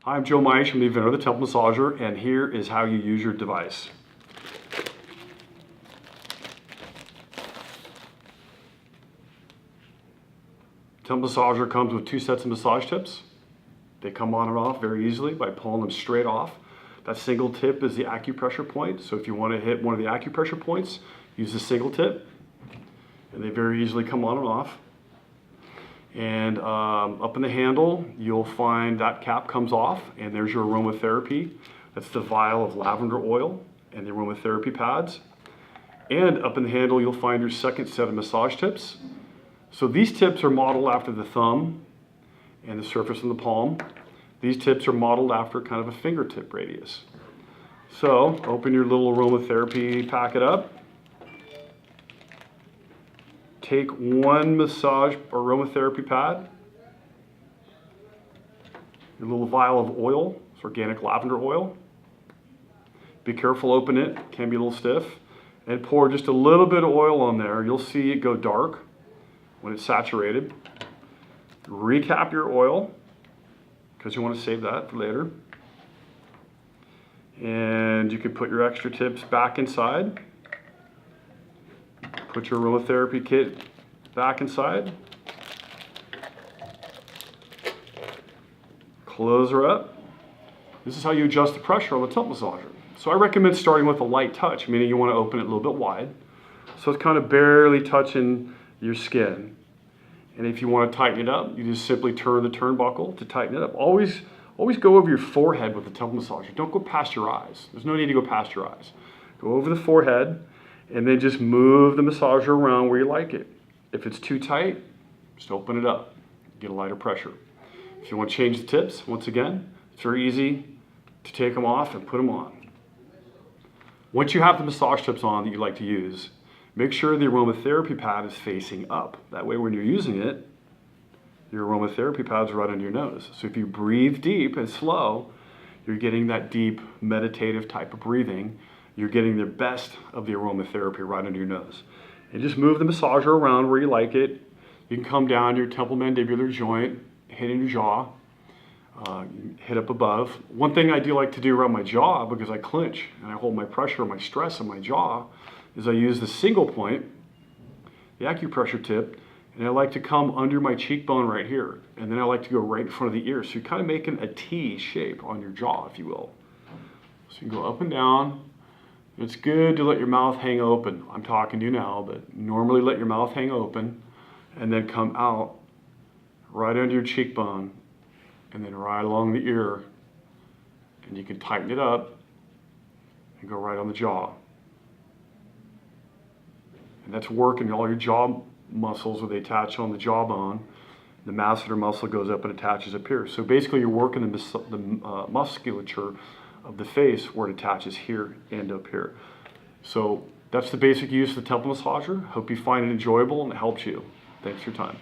Hi, I'm Joe Meisch. I'm the inventor of the temple massager, and here is how you use your device. Temple massager comes with 2 sets of massage tips. They come on and off very easily by pulling them straight off. That single tip is the acupressure point, so if you want to hit one of the acupressure points, use the single tip, and they very easily come on and off. And up in the handle, you'll find that cap comes off, and there's your aromatherapy. That's the vial of lavender oil and the aromatherapy pads. And up in the handle, you'll find your second set of massage tips. So these tips are modeled after the thumb and the surface of the palm. These tips are modeled after kind of a fingertip radius. So open your little aromatherapy packet up. Take one massage aromatherapy pad, your little vial of oil, it's organic lavender oil. Be careful, open it, can be a little stiff, and pour just a little bit of oil on there. You'll see it go dark when it's saturated. Recap your oil, because you want to save that for later. And you can put your extra tips back inside. Put your aromatherapy kit back inside. Close her up. This is how you adjust the pressure on the temple massager. So I recommend starting with a light touch, meaning you want to open it a little bit wide. So it's kind of barely touching your skin. And if you want to tighten it up, you just simply turn the turnbuckle to tighten it up. Always go over your forehead with the temple massager. Don't go past your eyes. There's no need to go past your eyes. Go over the forehead, and then just move the massager around where you like it. If it's too tight, just open it up, get a lighter pressure. If you want to change the tips, once again, it's very easy to take them off and put them on. Once you have the massage tips on that you like to use, make sure the aromatherapy pad is facing up. That way when you're using it, your aromatherapy pad's right under your nose. So if you breathe deep and slow, you're getting that deep meditative type of breathing. You're getting the best of the aromatherapy right under your nose. And just move the massager around where you like it. You can come down to your temple mandibular joint, hit in your jaw, hit up above. One thing I do like to do around my jaw, because I clench and I hold my pressure, my stress on my jaw, is I use the single point, the acupressure tip, and I like to come under my cheekbone right here. And then I like to go right in front of the ear. So you're kind of making a T shape on your jaw, if you will. So you can go up and down. It's good to let your mouth hang open. I'm talking to you now, but normally let your mouth hang open and then come out right under your cheekbone and then right along the ear. And you can tighten it up and go right on the jaw. And that's working all your jaw muscles where they attach on the jawbone. The masseter muscle goes up and attaches up here. So basically you're working the musculature of the face where it attaches here and up here. So that's the basic use of the temple massager. Hope you find it enjoyable and it helps you. Thanks for your time.